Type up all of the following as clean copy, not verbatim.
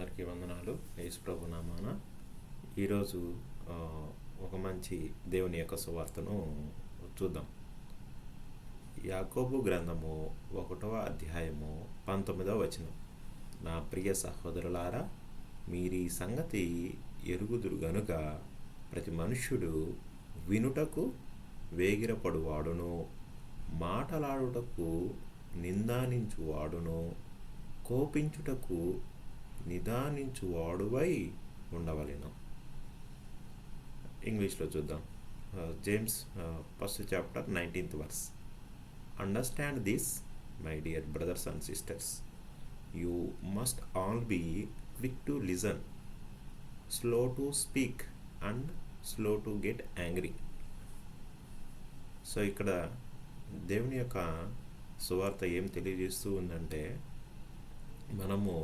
అందరికీ వందనాలు. యేసు ప్రభు నామాన ఈరోజు ఆ, ఒక మంచి దేవుని యొక్క సువార్తను చూద్దాం. యాకోబు గ్రంథము 1వ అధ్యాయము 19వ వచనం. నా ప్రియ సహోదరులారా, మీరీ సంగతి ఎరుగుదురు గనుక ప్రతి మనుష్యుడు వినుటకు వేగిరపడువాడును, మాటలాడుటకు నిందానించువాడును, కోపించుటకు నిదానించువాడువై ఉండవలెను. ఇంగ్లీష్లో చూద్దాం. James 1st chapter 19th verse. Understand this, my dear brothers and sisters. You must all be quick to listen, slow to speak and slow to get angry. So ఇక్కడ దేవుని యొక్క సువార్త ఏం తెలియజేస్తూ ఉందంటే, మనము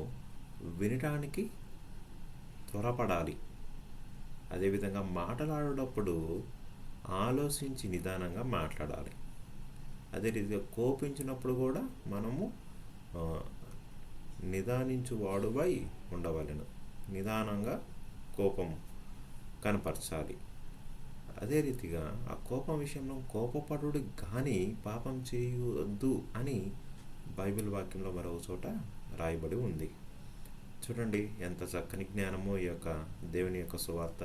వినటానికి త్వరపడాలి. అదేవిధంగా మాట్లాడేటప్పుడు ఆలోచించి నిదానంగా మాట్లాడాలి. అదే రీతిగా కోపించినప్పుడు కూడా మనము నిదానించువాడువై ఉండవలెను. నిదానంగా కోపం కనపరచాలి. అదే రీతిగా ఆ కోపం విషయంలో కోపపడుడు కానీ పాపం చేయొద్దు అని బైబిల్ వాక్యంలో మరో చోట రాయబడి ఉంది. చూడండి ఎంత చక్కని జ్ఞానమో ఈ యొక్క దేవుని యొక్క సువార్త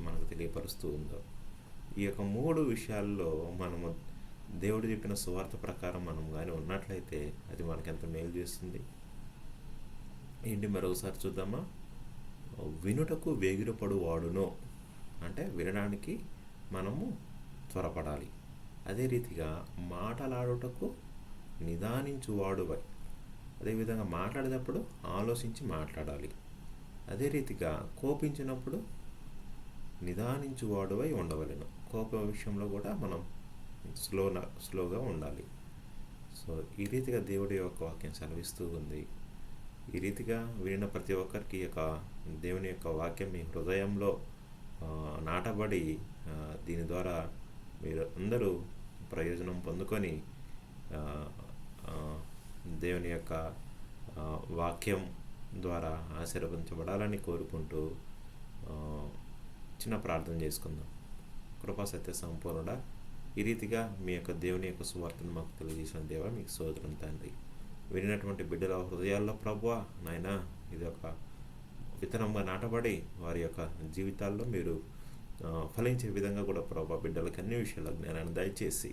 మనకు తెలియపరుస్తూ ఉందో. ఈ యొక్క 3 విషయాల్లో మనము దేవుడు చెప్పిన సువార్త ప్రకారం మనం కానీ ఉన్నట్లయితే అది మనకెంత మేలు చేస్తుంది. ఏంటి మరొకసారి చూద్దామా? వినుటకు వేగిరపడు వాడును అంటే వినడానికి మనము త్వరపడాలి. అదే రీతిగా మాటలాడుటకు నిదానించువాడువై, అదేవిధంగా మాట్లాడేటప్పుడు ఆలోచించి మాట్లాడాలి. అదే రీతిగా కోపించినప్పుడు నిదానించువాడువై ఉండవలెను. కోపం విషయంలో కూడా మనం స్లోగా ఉండాలి. సో ఈ రీతిగా దేవుడి యొక్క వాక్యం సెలవిస్తూ ఉంది. ఈ రీతిగా వినిన ప్రతి ఒక్కరికి యొక్క దేవుని యొక్క వాక్యం మీ హృదయంలో నాటబడి దీని ద్వారా మీరు అందరూ ప్రయోజనం పొందుకొని దేవుని యొక్క వాక్యం ద్వారా ఆశీర్వదించబడాలని కోరుకుంటూ చిన్న ప్రార్థన చేసుకుందాం. కృపా సత్య సంపూర్ణుడా, ఈ రీతిగా మీ యొక్క దేవుని యొక్క సువార్తను మాకు తెలియజేసిన దేవా, మీకు స్తోత్రం తండ్రి. వినినటువంటి బిడ్డల హృదయాల్లో ప్రభువా నాయనా, ఇది ఒక విత్తనంగా నాటబడి వారి యొక్క జీవితాల్లో మీరు ఫలించే విధంగా కూడా ప్రభా బిడ్డలకు అన్ని విషయాల జ్ఞానాన్ని దయచేసి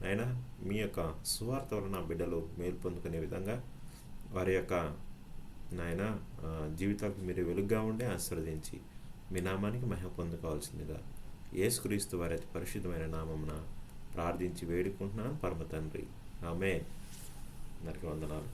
నాయనా, మీ యొక్క సువార్త వలన బిడ్డలు మేలు పొందుకునే విధంగా వారి యొక్క నాయన జీవితాలకు మీరు వెలుగుగా ఉండే ఆశీర్వదించి మీ నామానికి మహిమ పొందుకోవాల్సిందిగా యేసుక్రీస్తు వారి అతి పరిశుద్ధమైన నామమున ప్రార్థించి వేడుకుంటున్నాను పరమ తండ్రి. ఆమేన్. అందరికీ వందనాలు.